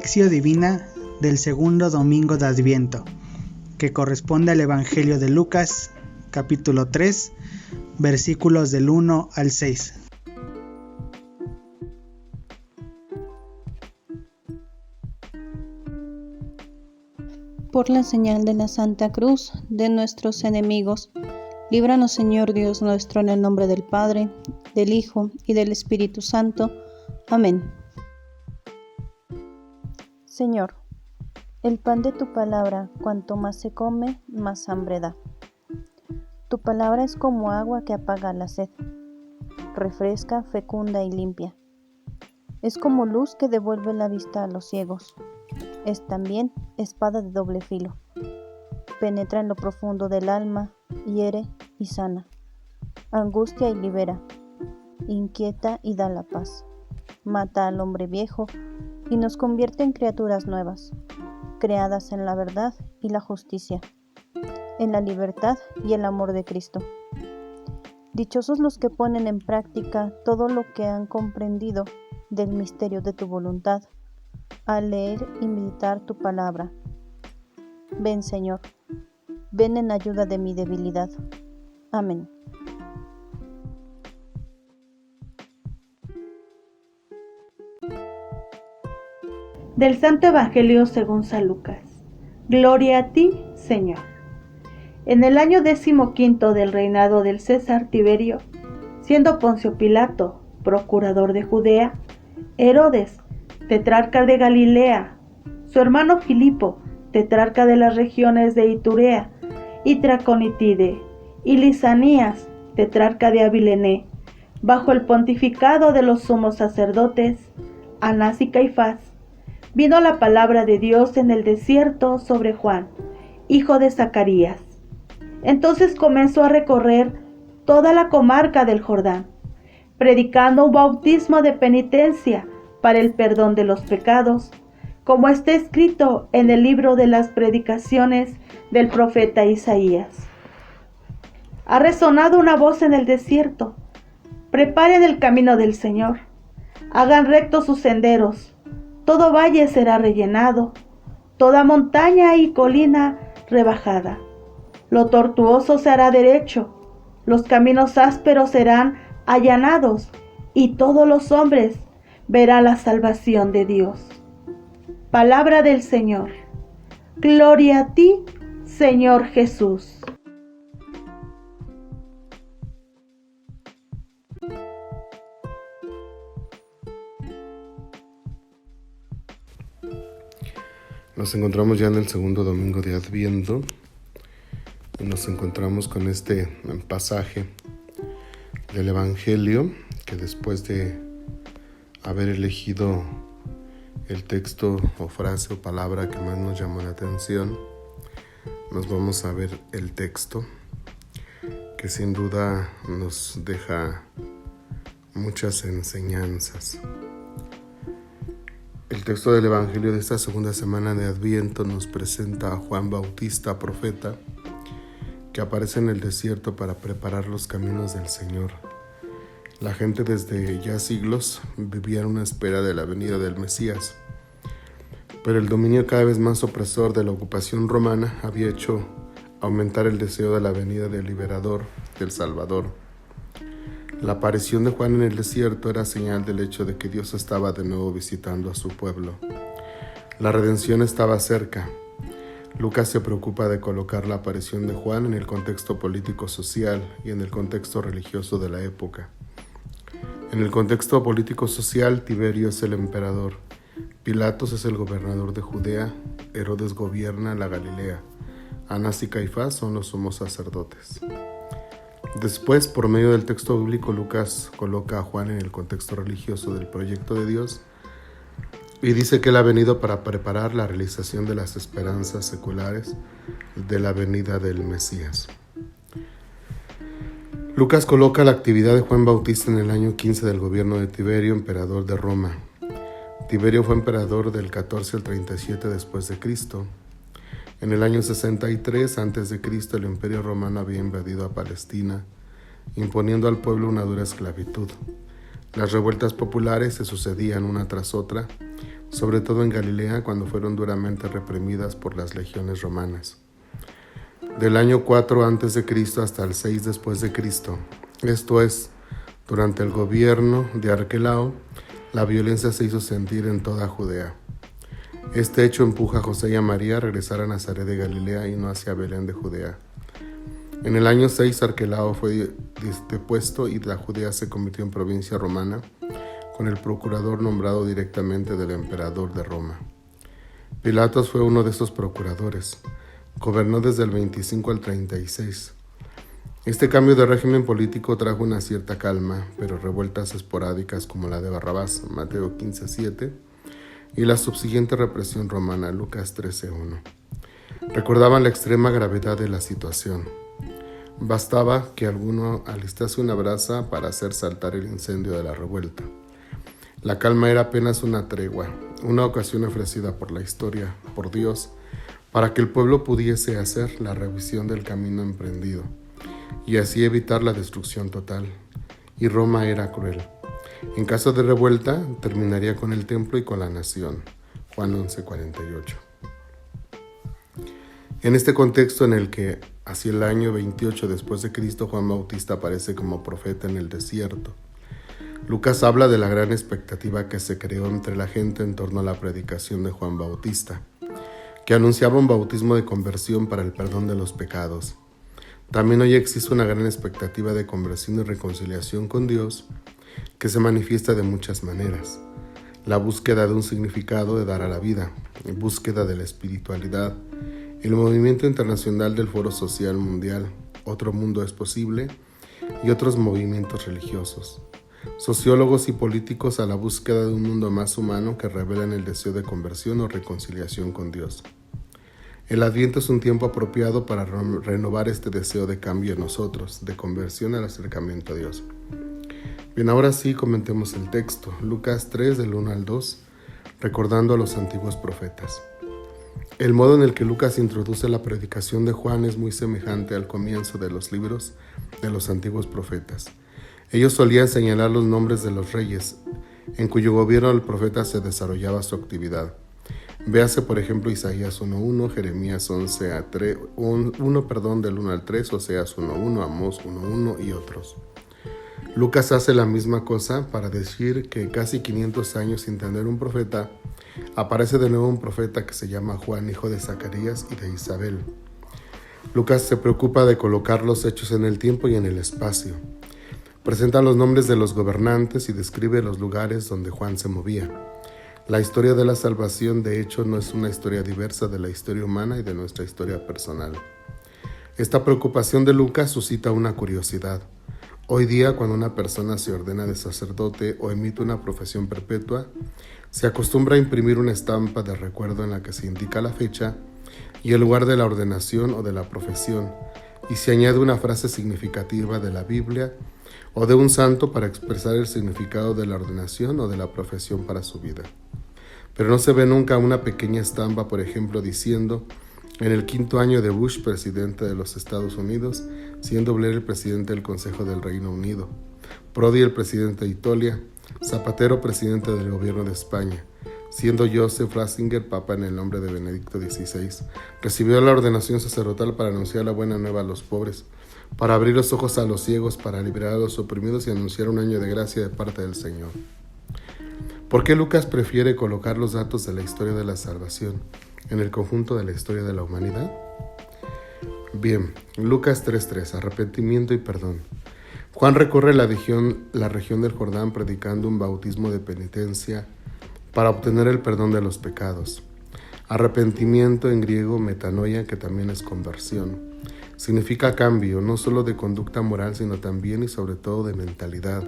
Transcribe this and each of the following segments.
Lección Divina del segundo domingo de Adviento, que corresponde al Evangelio de Lucas, capítulo 3, versículos del 1 al 6. Por la señal de la Santa Cruz de nuestros enemigos, líbranos, Señor Dios nuestro, en el nombre del Padre, del Hijo y del Espíritu Santo. Amén. Señor, el pan de tu palabra, cuanto más se come, más hambre da. Tu palabra es como agua que apaga la sed, refresca, fecunda y limpia. Es como luz que devuelve la vista a los ciegos. Es también espada de doble filo. Penetra en lo profundo del alma, hiere y sana. Angustia y libera. Inquieta y da la paz. Mata al hombre viejo y nos convierte en criaturas nuevas, creadas en la verdad y la justicia, en la libertad y el amor de Cristo. Dichosos los que ponen en práctica todo lo que han comprendido del misterio de tu voluntad, al leer y meditar tu palabra. Ven, Señor, ven en ayuda de mi debilidad. Amén. Del Santo Evangelio según San Lucas. Gloria a ti, Señor. En el año 15 del reinado del César Tiberio, siendo Poncio Pilato procurador de Judea, Herodes, tetrarca de Galilea, su hermano Filipo, tetrarca de las regiones de Iturea y Traconitide, y Lisanías, tetrarca de Abilene, bajo el pontificado de los sumos sacerdotes, Anás y Caifás, vino la palabra de Dios en el desierto sobre Juan, hijo de Zacarías. Entonces comenzó a recorrer toda la comarca del Jordán, predicando un bautismo de penitencia para el perdón de los pecados, como está escrito en el libro de las predicaciones del profeta Isaías. Ha resonado una voz en el desierto: preparen el camino del Señor, hagan rectos sus senderos. Todo valle será rellenado, toda montaña y colina rebajada. Lo tortuoso se hará derecho, los caminos ásperos serán allanados, y todos los hombres verán la salvación de Dios. Palabra del Señor. Gloria a ti, Señor Jesús. Nos encontramos ya en el segundo domingo de Adviento y nos encontramos con este pasaje del Evangelio que, después de haber elegido el texto o frase o palabra que más nos llamó la atención, nos vamos a ver el texto que sin duda nos deja muchas enseñanzas. El texto del Evangelio de esta segunda semana de Adviento nos presenta a Juan Bautista, profeta, que aparece en el desierto para preparar los caminos del Señor. La gente desde ya siglos vivía en una espera de la venida del Mesías, pero el dominio cada vez más opresor de la ocupación romana había hecho aumentar el deseo de la venida del liberador, del Salvador. La aparición de Juan en el desierto era señal del hecho de que Dios estaba de nuevo visitando a su pueblo. La redención estaba cerca. Lucas se preocupa de colocar la aparición de Juan en el contexto político-social y en el contexto religioso de la época. En el contexto político-social, Tiberio es el emperador, Pilatos es el gobernador de Judea, Herodes gobierna la Galilea, Anás y Caifás son los sumos sacerdotes. Después, por medio del texto bíblico, Lucas coloca a Juan en el contexto religioso del proyecto de Dios y dice que él ha venido para preparar la realización de las esperanzas seculares de la venida del Mesías. Lucas coloca la actividad de Juan Bautista en el año 15 del gobierno de Tiberio, emperador de Roma. Tiberio fue emperador del 14 al 37 después de Cristo. En el año 63 a.C., el Imperio Romano había invadido a Palestina, imponiendo al pueblo una dura esclavitud. Las revueltas populares se sucedían una tras otra, sobre todo en Galilea, cuando fueron duramente reprimidas por las legiones romanas. Del año 4 a.C. hasta el 6 después de Cristo, esto es, durante el gobierno de Arquelao, la violencia se hizo sentir en toda Judea. Este hecho empuja a José y a María a regresar a Nazaret de Galilea y no hacia Belén de Judea. En el año 6 Arquelao fue depuesto y la Judea se convirtió en provincia romana, con el procurador nombrado directamente del emperador de Roma. Pilatos fue uno de estos procuradores. Gobernó desde el 25 al 36. Este cambio de régimen político trajo una cierta calma, pero revueltas esporádicas como la de Barrabás, Mateo 15:7, y la subsiguiente represión romana, Lucas 13:1. Recordaban la extrema gravedad de la situación. Bastaba que alguno alistase una brasa para hacer saltar el incendio de la revuelta. La calma era apenas una tregua, una ocasión ofrecida por la historia, por Dios, para que el pueblo pudiese hacer la revisión del camino emprendido y así evitar la destrucción total. Y Roma era cruel. En caso de revuelta, terminaría con el templo y con la nación. Juan 11:48. En este contexto en el que, hacia el año 28 después de Cristo, Juan Bautista aparece como profeta en el desierto, Lucas habla de la gran expectativa que se creó entre la gente en torno a la predicación de Juan Bautista, que anunciaba un bautismo de conversión para el perdón de los pecados. También hoy existe una gran expectativa de conversión y reconciliación con Dios, que se manifiesta de muchas maneras. La búsqueda de un significado de dar a la vida, la búsqueda de la espiritualidad, el movimiento internacional del Foro Social Mundial, Otro Mundo es Posible, y otros movimientos religiosos. Sociólogos y políticos a la búsqueda de un mundo más humano que revelan el deseo de conversión o reconciliación con Dios. El Adviento es un tiempo apropiado para renovar este deseo de cambio en nosotros, de conversión al acercamiento a Dios. Bien, ahora sí comentemos el texto, Lucas 3 del 1 al 2, recordando a los antiguos profetas. El modo en el que Lucas introduce la predicación de Juan es muy semejante al comienzo de los libros de los antiguos profetas. Ellos solían señalar los nombres de los reyes, en cuyo gobierno el profeta se desarrollaba su actividad. Véase, por ejemplo, Isaías 1:1, Jeremías 1 del 1 al 3, Oseas 1:1, Amós 1:1 y otros. Lucas hace la misma cosa para decir que casi 500 años sin tener un profeta, aparece de nuevo un profeta que se llama Juan, hijo de Zacarías y de Isabel. Lucas se preocupa de colocar los hechos en el tiempo y en el espacio. Presenta los nombres de los gobernantes y describe los lugares donde Juan se movía. La historia de la salvación, de hecho, no es una historia diversa de la historia humana y de nuestra historia personal. Esta preocupación de Lucas suscita una curiosidad. Hoy día, cuando una persona se ordena de sacerdote o emite una profesión perpetua, se acostumbra a imprimir una estampa de recuerdo en la que se indica la fecha y el lugar de la ordenación o de la profesión, y se añade una frase significativa de la Biblia o de un santo para expresar el significado de la ordenación o de la profesión para su vida. Pero no se ve nunca una pequeña estampa, por ejemplo, diciendo: en el 5º año de Bush, presidente de los Estados Unidos, siendo Blair el presidente del Consejo del Reino Unido, Prodi el presidente de Italia, Zapatero presidente del gobierno de España, siendo Joseph Ratzinger papa en el nombre de Benedicto XVI, recibió la ordenación sacerdotal para anunciar la buena nueva a los pobres, para abrir los ojos a los ciegos, para liberar a los oprimidos y anunciar un año de gracia de parte del Señor. ¿Por qué Lucas prefiere colocar los datos de la historia de la salvación en el conjunto de la historia de la humanidad? Bien, Lucas 3:3, arrepentimiento y perdón. Juan recorre la región del Jordán predicando un bautismo de penitencia para obtener el perdón de los pecados. Arrepentimiento en griego, metanoia, que también es conversión. Significa cambio, no solo de conducta moral, sino también y sobre todo de mentalidad,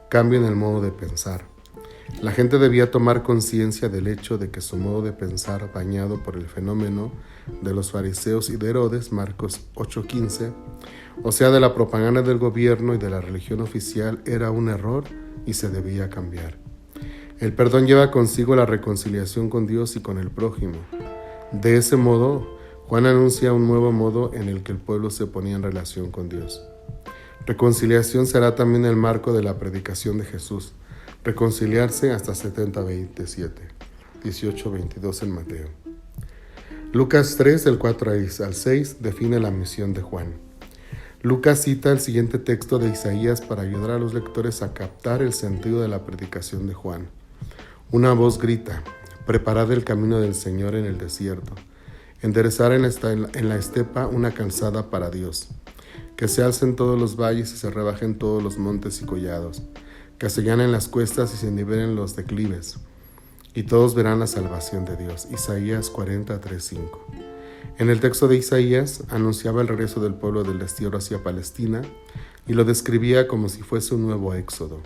cambio en el modo de pensar. La gente debía tomar conciencia del hecho de que su modo de pensar, bañado por el fenómeno de los fariseos y de Herodes, Marcos 8:15, o sea, de la propaganda del gobierno y de la religión oficial, era un error y se debía cambiar. El perdón lleva consigo la reconciliación con Dios y con el prójimo. De ese modo, Juan anuncia un nuevo modo en el que el pueblo se ponía en relación con Dios. Reconciliación será también el marco de la predicación de Jesús. Reconciliarse hasta 70:27. 18-22 en Mateo. Lucas 3, del 4 al 6, define la misión de Juan. Lucas cita el siguiente texto de Isaías para ayudar a los lectores a captar el sentido de la predicación de Juan. Una voz grita: preparad el camino del Señor en el desierto, enderezar en la estepa una calzada para Dios. Que se alcen todos los valles y se rebajen todos los montes y collados, que se allanen las cuestas y se nivelen los declives, y todos verán la salvación de Dios. Isaías 40:3-5. En el texto de Isaías anunciaba el regreso del pueblo del destierro hacia Palestina y lo describía como si fuese un nuevo éxodo.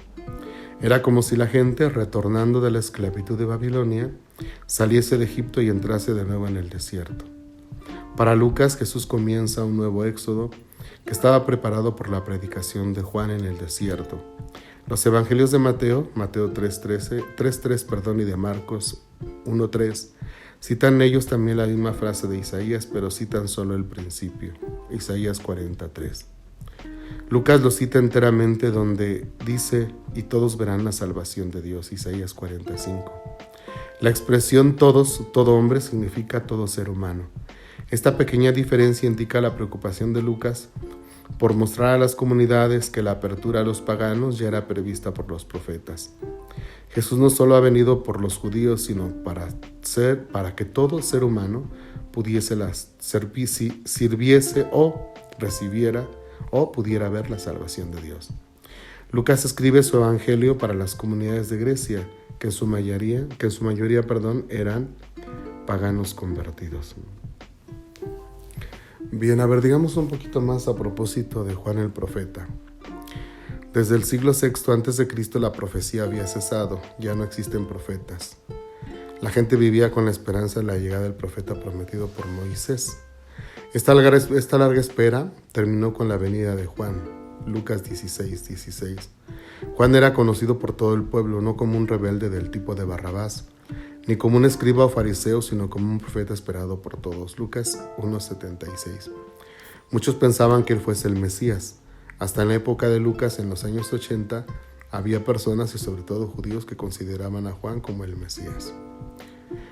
Era como si la gente, retornando de la esclavitud de Babilonia, saliese de Egipto y entrase de nuevo en el desierto. Para Lucas, Jesús comienza un nuevo éxodo que estaba preparado por la predicación de Juan en el desierto. Los evangelios de Mateo 3:3, y de Marcos 1:3, citan ellos también la misma frase de Isaías, pero citan solo el principio, Isaías 40:3. Lucas lo cita enteramente donde dice: y todos verán la salvación de Dios, Isaías 40:5. La expresión todos, todo hombre, significa todo ser humano. Esta pequeña diferencia indica la preocupación de Lucas por mostrar a las comunidades que la apertura a los paganos ya era prevista por los profetas. Jesús no solo ha venido por los judíos, sino para que todo ser humano sirviese o recibiera o pudiera ver la salvación de Dios. Lucas escribe su evangelio para las comunidades de Grecia, que en su mayoría eran paganos convertidos. Bien, digamos un poquito más a propósito de Juan el profeta. Desde el siglo VI a.C. la profecía había cesado, ya no existen profetas. La gente vivía con la esperanza de la llegada del profeta prometido por Moisés. Esta larga espera terminó con la venida de Juan, Lucas 16:16. Juan era conocido por todo el pueblo, no como un rebelde del tipo de Barrabás, ni como un escriba o fariseo, sino como un profeta esperado por todos, Lucas 1:76. Muchos pensaban que él fuese el Mesías. Hasta en la época de Lucas, en los años 80, había personas y sobre todo judíos que consideraban a Juan como el Mesías.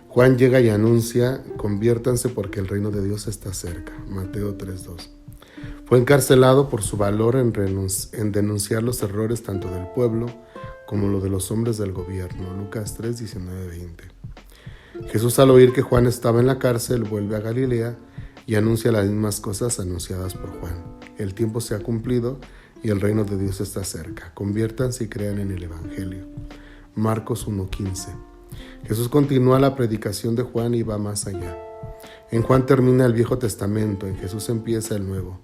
Juan llega y anuncia: conviértanse porque el reino de Dios está cerca, Mateo 3:2. Fue encarcelado por su valor en denunciar los errores tanto del pueblo como lo de los hombres del gobierno, Lucas 3:19-20. Jesús, al oír que Juan estaba en la cárcel, vuelve a Galilea y anuncia las mismas cosas anunciadas por Juan: el tiempo se ha cumplido y el reino de Dios está cerca, conviértanse y crean en el evangelio, Marcos 1:15. Jesús continúa la predicación de Juan y va más allá. En Juan termina el Viejo Testamento, en Jesús empieza el Nuevo.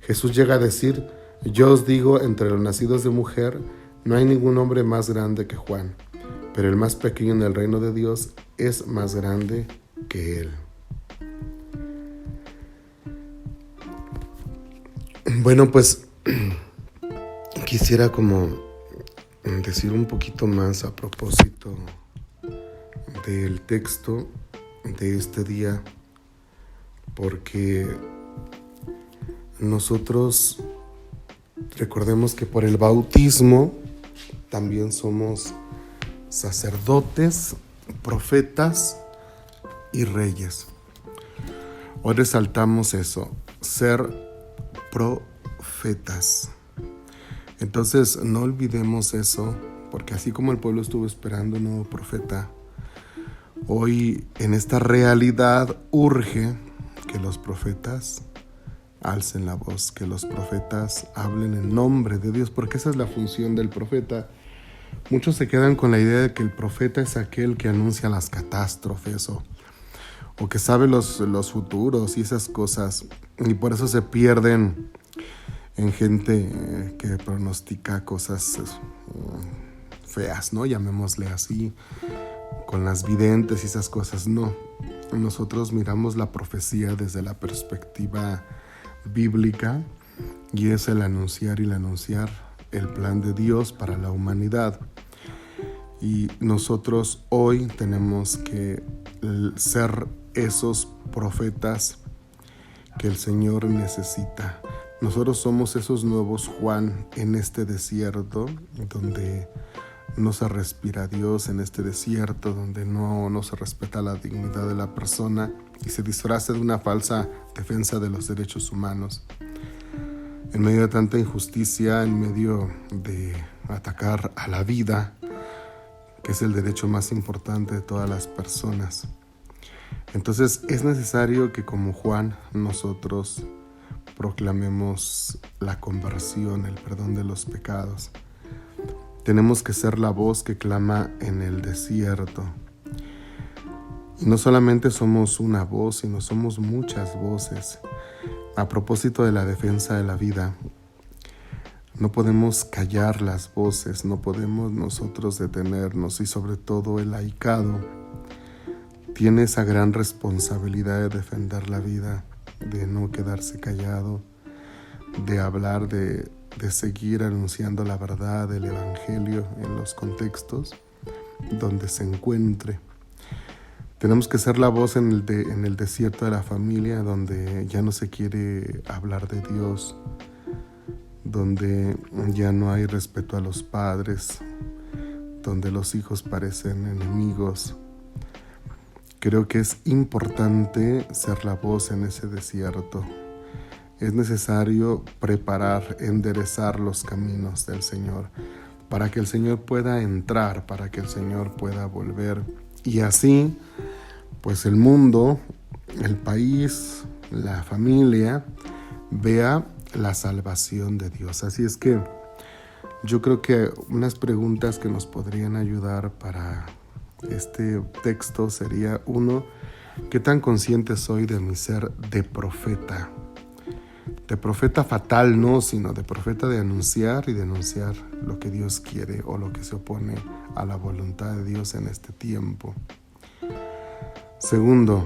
Jesús llega a decir: yo os digo, entre los nacidos de mujer no hay ningún hombre más grande que Juan, pero el más pequeño en el reino de Dios es más grande que él. Bueno, pues quisiera como decir un poquito más a propósito del texto de este día, porque nosotros recordemos que por el bautismo también somos sacerdotes, profetas y reyes. Hoy resaltamos eso, ser profetas. Entonces no olvidemos eso, porque así como el pueblo estuvo esperando un nuevo profeta, hoy en esta realidad urge que los profetas alcen la voz, que los profetas hablen en nombre de Dios, porque esa es la función del profeta. Muchos se quedan con la idea de que el profeta es aquel que anuncia las catástrofes o que sabe los futuros y esas cosas, y por eso se pierden en gente que pronostica cosas feas, ¿no? Llamémosle así, con las videntes y esas cosas. No, nosotros miramos la profecía desde la perspectiva bíblica, y es el anunciar el plan de Dios para la humanidad. Y nosotros hoy tenemos que ser esos profetas que el Señor necesita. Nosotros somos esos nuevos Juan en este desierto, donde no se respira a Dios en este desierto donde no se respeta la dignidad de la persona y se disfraza de una falsa defensa de los derechos humanos. En medio de tanta injusticia, en medio de atacar a la vida, que es el derecho más importante de todas las personas. Entonces es necesario que como Juan nosotros proclamemos la conversión, el perdón de los pecados. Tenemos que ser la voz que clama en el desierto. Y no solamente somos una voz, sino somos muchas voces. A propósito de la defensa de la vida, no podemos callar las voces, no podemos nosotros detenernos, y sobre todo el laicado tiene esa gran responsabilidad de defender la vida, de no quedarse callado, de hablar, de seguir anunciando la verdad del Evangelio en los contextos donde se encuentre. Tenemos que ser la voz en el desierto de la familia, donde ya no se quiere hablar de Dios, donde ya no hay respeto a los padres, donde los hijos parecen enemigos. Creo que es importante ser la voz en ese desierto. Es necesario preparar, enderezar los caminos del Señor, para que el Señor pueda entrar, para que el Señor pueda volver. Y así, pues el mundo, el país, la familia, vea la salvación de Dios. Así es que yo creo que unas preguntas que nos podrían ayudar para este texto sería: 1, ¿qué tan consciente soy de mi ser de profeta? De profeta fatal no, sino de profeta de anunciar y denunciar lo que Dios quiere o lo que se opone a la voluntad de Dios en este tiempo. 2,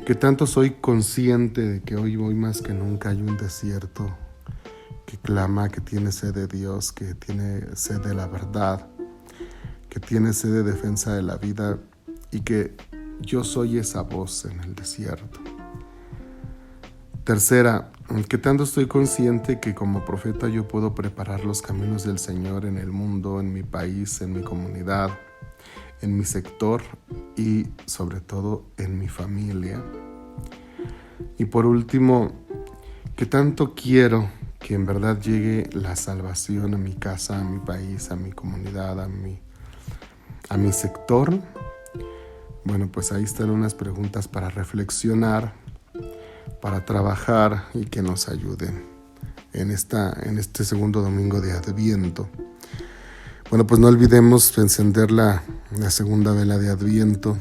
¿qué tanto soy consciente de que hoy más que nunca hay un desierto que clama, que tiene sed de Dios, que tiene sed de la verdad, que tiene sed de defensa de la vida, y que yo soy esa voz en el desierto? 3, ¿qué tanto estoy consciente que como profeta yo puedo preparar los caminos del Señor en el mundo, en mi país, en mi comunidad, en mi sector y sobre todo en mi familia? Y por último, ¿qué tanto quiero que en verdad llegue la salvación a mi casa, a mi país, a mi comunidad, a mi sector? Bueno, pues ahí están unas preguntas para reflexionar, para trabajar y que nos ayuden en este segundo domingo de Adviento. Bueno, pues no olvidemos encender la segunda vela de Adviento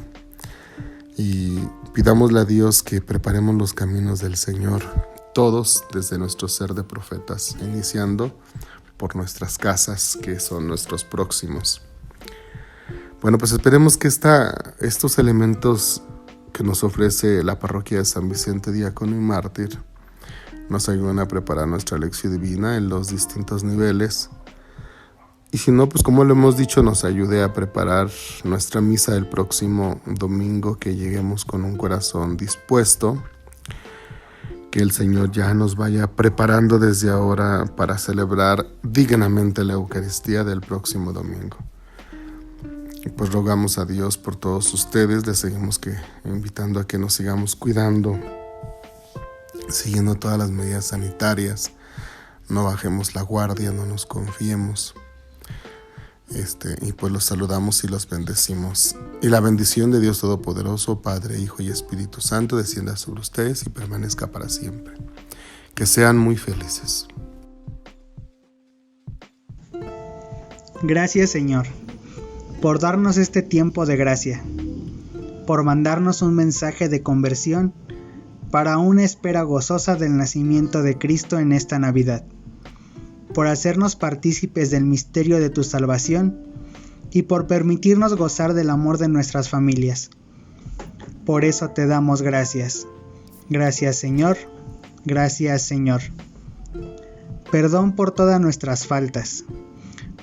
y pidámosle a Dios que preparemos los caminos del Señor, todos desde nuestro ser de profetas, iniciando por nuestras casas, que son nuestros próximos. Bueno, pues esperemos que estos elementos que nos ofrece la parroquia de San Vicente Diácono y Mártir nos ayuden a preparar nuestra lección divina en los distintos niveles. Y si no, pues como lo hemos dicho, nos ayude a preparar nuestra misa del próximo domingo, que lleguemos con un corazón dispuesto, que el Señor ya nos vaya preparando desde ahora para celebrar dignamente la Eucaristía del próximo domingo. Y pues rogamos a Dios por todos ustedes, les seguimos invitando a que nos sigamos cuidando, siguiendo todas las medidas sanitarias, no bajemos la guardia, no nos confiemos. Y pues los saludamos y los bendecimos. Y la bendición de Dios Todopoderoso, Padre, Hijo y Espíritu Santo, descienda sobre ustedes y permanezca para siempre. Que sean muy felices. Gracias, Señor, por darnos este tiempo de gracia, por mandarnos un mensaje de conversión para una espera gozosa del nacimiento de Cristo en esta Navidad, por hacernos partícipes del misterio de tu salvación y por permitirnos gozar del amor de nuestras familias. Por eso te damos gracias. Gracias, Señor. Gracias, Señor. Perdón por todas nuestras faltas,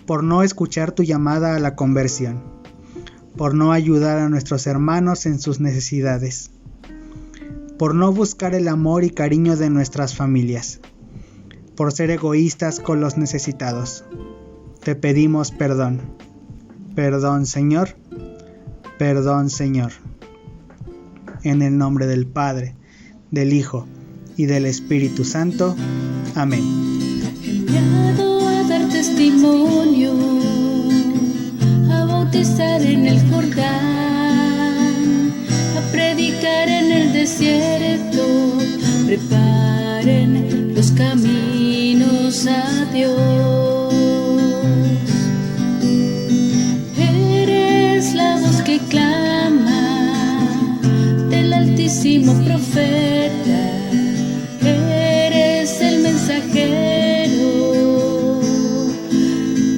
por no escuchar tu llamada a la conversión, por no ayudar a nuestros hermanos en sus necesidades, por no buscar el amor y cariño de nuestras familias, por ser egoístas con los necesitados. te pedimos perdón. Perdón, Señor. Perdón, Señor. En el nombre del Padre, del Hijo y del Espíritu Santo. Amén. Enviado a dar testimonio, a bautizar en el Jordán, a predicar en el desierto, preparen los caminos a Dios. Eres la voz que clama del Altísimo Profeta, eres el mensajero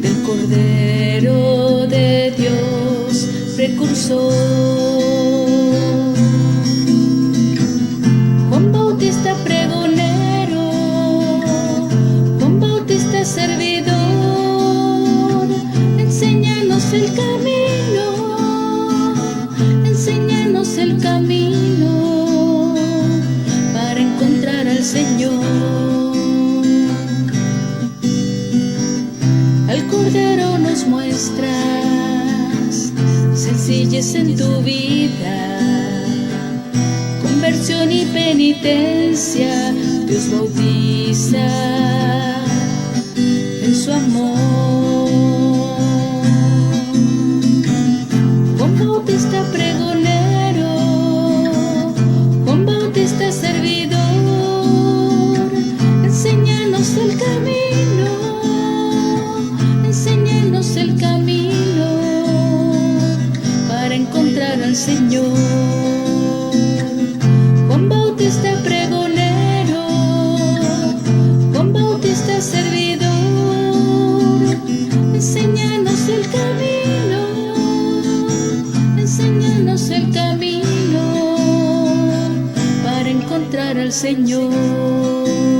del Cordero de Dios, precursor. Juan Bautista pregonero, Juan Bautista servidor, enséñanos el camino para encontrar al Señor. Al Cordero nos muestras sencillez en tu vida, conversión y penitencia. Dios bautiza en su amor. Juan Bautista pregonero, Juan Bautista servidor, enséñanos el camino para encontrar al Señor. Juan Bautista pregonero, Juan Bautista servidor, enséñanos el camino para encontrar al Señor.